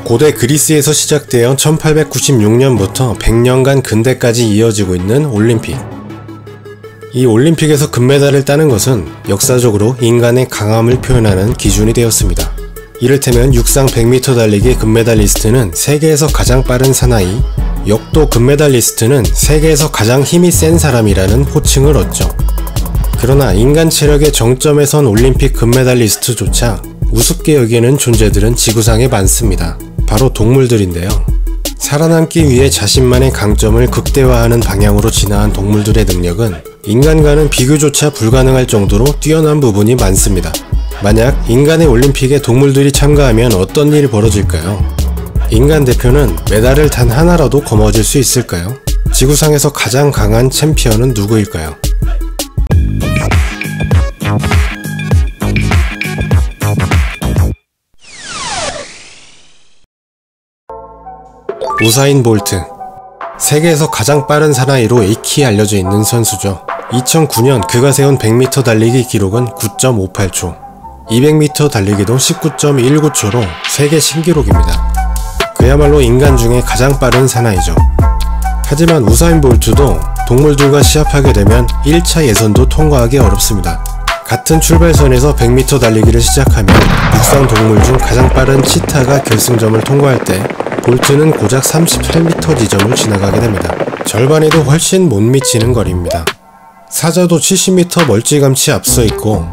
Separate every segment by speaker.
Speaker 1: 고대 그리스에서 시작되어 1896년부터 100년간 근대까지 이어지고 있는 올림픽. 이 올림픽에서 금메달을 따는 것은 역사적으로 인간의 강함을 표현하는 기준이 되었습니다. 이를테면 육상 100m 달리기 금메달리스트는 세계에서 가장 빠른 사나이, 역도 금메달리스트는 세계에서 가장 힘이 센 사람이라는 호칭을 얻죠. 그러나 인간 체력의 정점에 선 올림픽 금메달리스트조차 우습게 여기는 존재들은 지구상에 많습니다. 바로 동물들인데요. 살아남기 위해 자신만의 강점을 극대화하는 방향으로 진화한 동물들의 능력은 인간과는 비교조차 불가능할 정도로 뛰어난 부분이 많습니다. 만약 인간의 올림픽에 동물들이 참가하면 어떤 일이 벌어질까요? 인간 대표는 메달을 단 하나라도 거머쥘 수 있을까요? 지구상에서 가장 강한 챔피언은 누구일까요? 우사인 볼트. 세계에서 가장 빠른 사나이로 익히 알려져 있는 선수죠. 2009년 그가 세운 100m 달리기 기록은 9.58초, 200m 달리기도 19.19초로 세계 신기록입니다. 그야말로 인간 중에 가장 빠른 사나이죠. 하지만 우사인 볼트도 동물들과 시합하게 되면 1차 예선도 통과하기 어렵습니다. 같은 출발선에서 100m 달리기를 시작하면 육상 동물 중 가장 빠른 치타가 결승점을 통과할 때 볼트는 고작 38m 지점을 지나가게 됩니다. 절반에도 훨씬 못 미치는 거리입니다. 사자도 70m 멀찌감치 앞서 있고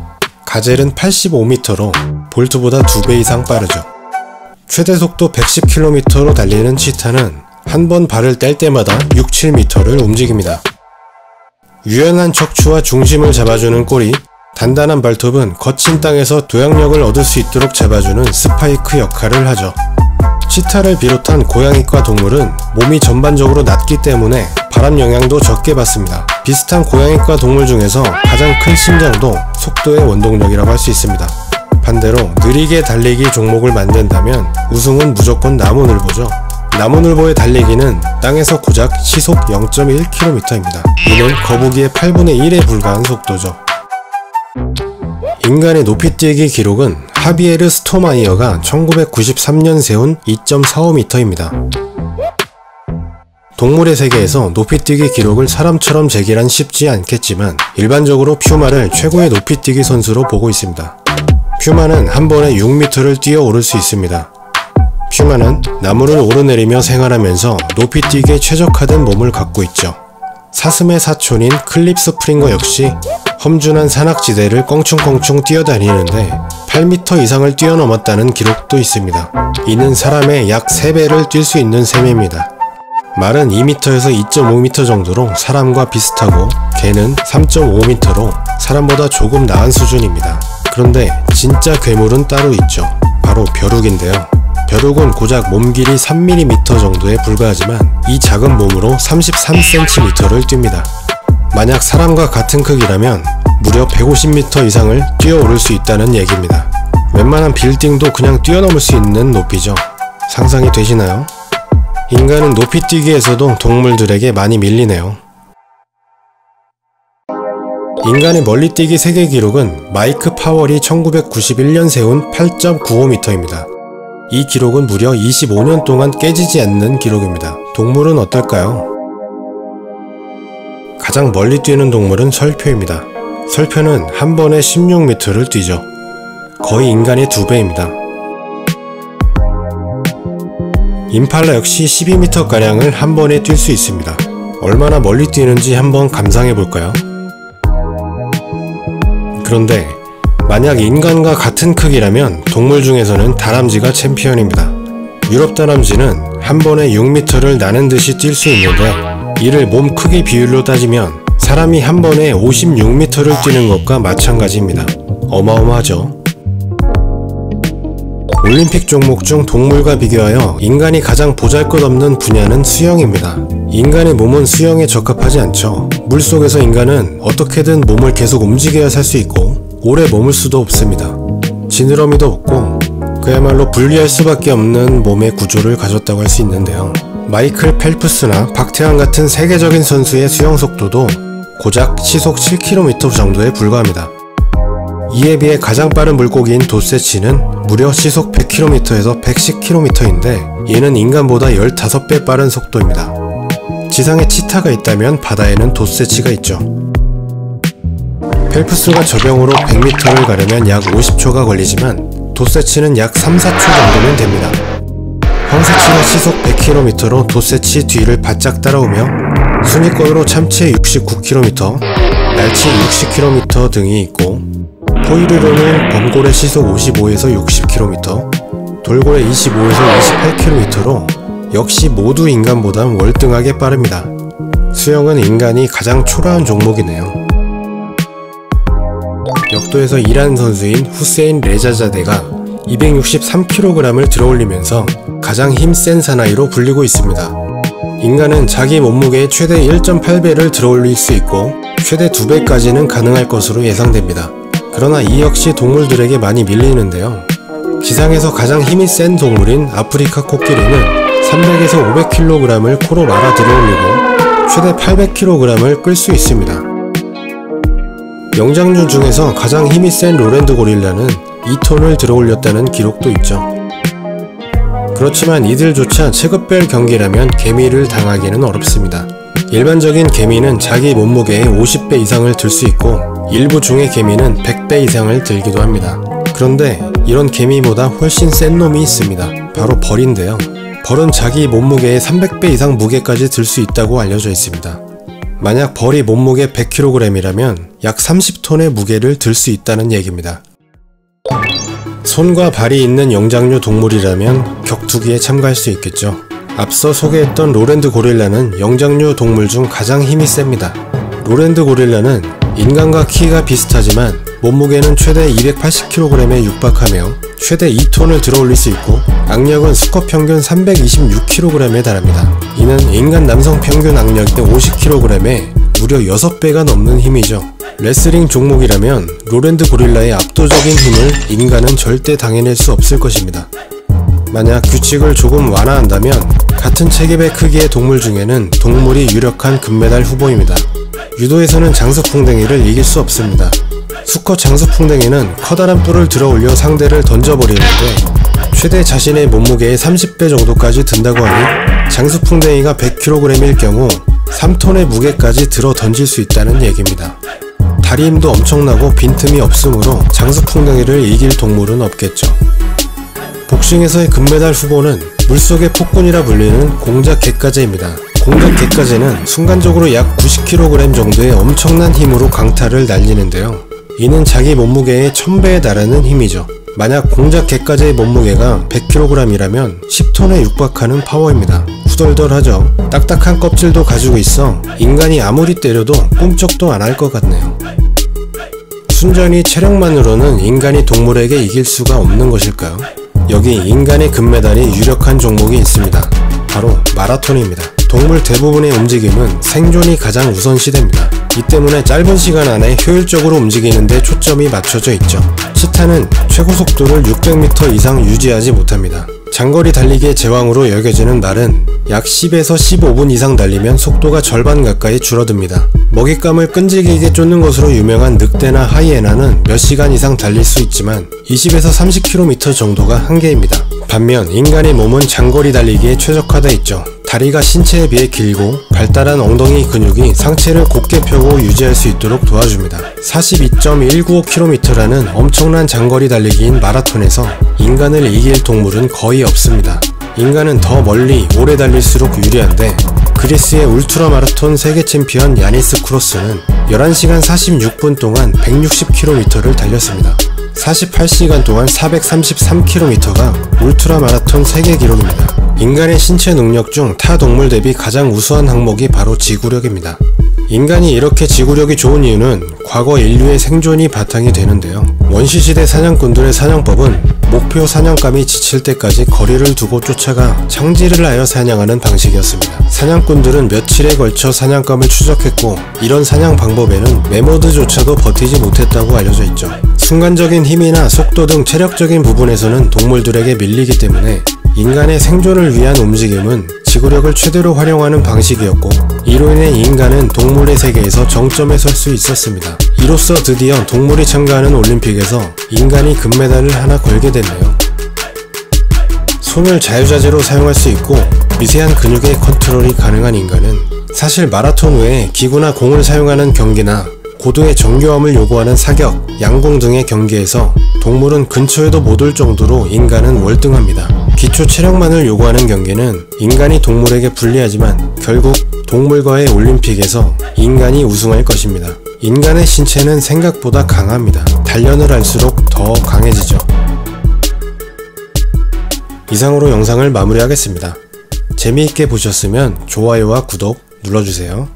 Speaker 1: 가젤은 85m로 볼트보다 2배 이상 빠르죠. 최대 속도 110km로 달리는 치타는 한 번 발을 뗄 때마다 6-7m를 움직입니다. 유연한 척추와 중심을 잡아주는 꼬리, 단단한 발톱은 거친 땅에서 도약력을 얻을 수 있도록 잡아주는 스파이크 역할을 하죠. 치타를 비롯한 고양이과 동물은 몸이 전반적으로 낮기 때문에 바람 영향도 적게 받습니다. 비슷한 고양이과 동물 중에서 가장 큰 심장도 속도의 원동력이라고 할 수 있습니다. 반대로 느리게 달리기 종목을 만든다면 우승은 무조건 나무늘보죠. 나무늘보의 달리기는 땅에서 고작 시속 0.1km입니다. 이는 거북이의 8분의 1에 불과한 속도죠. 인간의 높이뛰기 기록은 하비에르 스토마이어가 1993년 세운 2.45m입니다. 동물의 세계에서 높이뛰기 기록을 사람처럼 재기란 쉽지 않겠지만 일반적으로 퓨마를 최고의 높이뛰기 선수로 보고 있습니다. 퓨마는 한 번에 6m를 뛰어 오를 수 있습니다. 퓨마는 나무를 오르내리며 생활하면서 높이뛰기에 최적화된 몸을 갖고 있죠. 사슴의 사촌인 클립 스프링거 역시 험준한 산악지대를 껑충껑충 뛰어다니는데 8m 이상을 뛰어넘었다는 기록도 있습니다. 이는 사람의 약 3배를 뛸 수 있는 셈입니다. 말은 2m에서 2.5m 정도로 사람과 비슷하고 개는 3.5m로 사람보다 조금 나은 수준입니다. 그런데 진짜 괴물은 따로 있죠. 바로 벼룩인데요. 벼룩은 고작 몸 길이 3mm 정도에 불과하지만 이 작은 몸으로 33cm를 뜁니다. 만약 사람과 같은 크기라면 무려 150m 이상을 뛰어오를 수 있다는 얘기입니다. 웬만한 빌딩도 그냥 뛰어넘을 수 있는 높이죠. 상상이 되시나요? 인간은 높이뛰기에서도 동물들에게 많이 밀리네요. 인간의 멀리뛰기 세계 기록은 마이크 파월이 1991년 세운 8.95m입니다. 이 기록은 무려 25년 동안 깨지지 않는 기록입니다. 동물은 어떨까요? 가장 멀리 뛰는 동물은 설표입니다. 설표는 한 번에 16m를 뛰죠. 거의 인간의 2배입니다. 임팔라 역시 12m가량을 한 번에 뛸 수 있습니다. 얼마나 멀리 뛰는지 한번 감상해볼까요? 그런데 만약 인간과 같은 크기라면 동물 중에서는 다람쥐가 챔피언입니다. 유럽 다람쥐는 한 번에 6m를 나는 듯이 뛸 수 있는데 이를 몸 크기 비율로 따지면 사람이 한 번에 56m를 뛰는 것과 마찬가지입니다. 어마어마하죠? 올림픽 종목 중 동물과 비교하여 인간이 가장 보잘것없는 분야는 수영입니다. 인간의 몸은 수영에 적합하지 않죠. 물속에서 인간은 어떻게든 몸을 계속 움직여야 살 수 있고 오래 머물 수도 없습니다. 지느러미도 없고 그야말로 분리할 수밖에 없는 몸의 구조를 가졌다고 할 수 있는데요. 마이클 펠프스나 박태환 같은 세계적인 선수의 수영 속도도 고작 시속 7km 정도에 불과합니다. 이에 비해 가장 빠른 물고기인 돛새치는 무려 시속 100km에서 110km인데 얘는 인간보다 15배 빠른 속도입니다. 지상에 치타가 있다면 바다에는 돛새치가 있죠. 펠프스가 저병으로 100m를 가려면 약 50초가 걸리지만 돛새치는 약 3-4초 정도면 됩니다. 황새치가 시속 100km로 돛새치 뒤를 바짝 따라오며 순위권으로 참치 69km, 날치 60km 등이 있고 포유류로는 범고래 시속 55에서 60km, 돌고래 25에서 28km로 역시 모두 인간보단 월등하게 빠릅니다. 수영은 인간이 가장 초라한 종목이네요. 역도에서 이란 선수인 후세인 레자자데가 263kg을 들어올리면서 가장 힘센 사나이로 불리고 있습니다. 인간은 자기 몸무게의 최대 1.8배를 들어올릴 수 있고 최대 2배까지는 가능할 것으로 예상됩니다. 그러나 이 역시 동물들에게 많이 밀리는데요. 지상에서 가장 힘이 센 동물인 아프리카 코끼리는 300에서 500kg을 코로 말아 들어올리고 최대 800kg을 끌 수 있습니다. 영장류 중에서 가장 힘이 센 로랜드 고릴라는 2톤을 들어올렸다는 기록도 있죠. 그렇지만 이들조차 체급별 경기라면 개미를 당하기는 어렵습니다. 일반적인 개미는 자기 몸무게의 50배 이상을 들 수 있고 일부 종의 개미는 100배 이상을 들기도 합니다. 그런데 이런 개미보다 훨씬 센 놈이 있습니다. 바로 벌인데요. 벌은 자기 몸무게의 300배 이상 무게까지 들 수 있다고 알려져 있습니다. 만약 벌이 몸무게 100kg이라면 약 30톤의 무게를 들 수 있다는 얘기입니다. 손과 발이 있는 영장류 동물이라면 격투기에 참가할 수 있겠죠. 앞서 소개했던 로랜드 고릴라는 영장류 동물 중 가장 힘이 셉니다. 로랜드 고릴라는 인간과 키가 비슷하지만 몸무게는 최대 280kg에 육박하며 최대 2톤을 들어올릴 수 있고 악력은 수컷 평균 326kg에 달합니다. 이는 인간 남성 평균 악력의 50kg에 무려 6배가 넘는 힘이죠. 레슬링 종목이라면 로랜드 고릴라의 압도적인 힘을 인간은 절대 당해낼 수 없을 것입니다. 만약 규칙을 조금 완화한다면 같은 체급의 크기의 동물 중에는 동물이 유력한 금메달 후보입니다. 유도에서는 장수풍뎅이를 이길 수 없습니다. 수컷 장수풍뎅이는 커다란 뿔을 들어올려 상대를 던져버리는데 최대 자신의 몸무게의 30배 정도까지 든다고 하니 장수풍뎅이가 100kg일 경우 3톤의 무게까지 들어 던질 수 있다는 얘기입니다. 다리 힘도 엄청나고 빈틈이 없으므로 장수풍뎅이를 이길 동물은 없겠죠. 복싱에서의 금메달 후보는 물속의 폭군이라 불리는 공작 갯가재입니다. 공작 갯가재는 순간적으로 약 90kg 정도의 엄청난 힘으로 강타를 날리는데요. 이는 자기 몸무게의 1000배에 달하는 힘이죠. 만약 공작 갯가재의 몸무게가 100kg이라면 10톤에 육박하는 파워입니다. 후덜덜하죠. 딱딱한 껍질도 가지고 있어 인간이 아무리 때려도 꿈쩍도 안 할 것 같네요. 순전히 체력만으로는 인간이 동물에게 이길 수가 없는 것일까요? 여기 인간의 금메달이 유력한 종목이 있습니다. 바로 마라톤입니다. 동물 대부분의 움직임은 생존이 가장 우선시됩니다. 이 때문에 짧은 시간 안에 효율적으로 움직이는데 초점이 맞춰져 있죠. 치타는 최고 속도를 600m 이상 유지하지 못합니다. 장거리 달리기의 제왕으로 여겨지는 말은 약 10에서 15분 이상 달리면 속도가 절반 가까이 줄어듭니다. 먹잇감을 끈질기게 쫓는 것으로 유명한 늑대나 하이에나는 몇 시간 이상 달릴 수 있지만 20에서 30km 정도가 한계입니다. 반면 인간의 몸은 장거리 달리기에 최적화되어 있죠. 다리가 신체에 비해 길고 발달한 엉덩이 근육이 상체를 곧게 펴고 유지할 수 있도록 도와줍니다. 42.195km라는 엄청난 장거리 달리기인 마라톤에서 인간을 이길 동물은 거의 없습니다. 인간은 더 멀리 오래 달릴수록 유리한데 그리스의 울트라 마라톤 세계 챔피언 야니스 크로스는 11시간 46분 동안 160km를 달렸습니다. 48시간 동안 433km가 울트라 마라톤 세계 기록입니다. 인간의 신체 능력 중 타 동물 대비 가장 우수한 항목이 바로 지구력입니다. 인간이 이렇게 지구력이 좋은 이유는 과거 인류의 생존이 바탕이 되는데요. 원시시대 사냥꾼들의 사냥법은 목표 사냥감이 지칠 때까지 거리를 두고 쫓아가 창지를 하여 사냥하는 방식이었습니다. 사냥꾼들은 며칠에 걸쳐 사냥감을 추적했고 이런 사냥 방법에는 매머드조차도 버티지 못했다고 알려져 있죠. 순간적인 힘이나 속도 등 체력적인 부분에서는 동물들에게 밀리기 때문에 인간의 생존을 위한 움직임은 지구력을 최대로 활용하는 방식이었고, 이로 인해 인간은 동물의 세계에서 정점에 설 수 있었습니다. 이로써 드디어 동물이 참가하는 올림픽에서 인간이 금메달을 하나 걸게 됐네요. 손을 자유자재로 사용할 수 있고 미세한 근육의 컨트롤이 가능한 인간은 사실 마라톤 외에 기구나 공을 사용하는 경기나 고도의 정교함을 요구하는 사격, 양궁 등의 경기에서 동물은 근처에도 못 올 정도로 인간은 월등합니다. 기초 체력만을 요구하는 경기는 인간이 동물에게 불리하지만 결국 동물과의 올림픽에서 인간이 우승할 것입니다. 인간의 신체는 생각보다 강합니다. 단련을 할수록 더 강해지죠. 이상으로 영상을 마무리하겠습니다. 재미있게 보셨으면 좋아요와 구독 눌러주세요.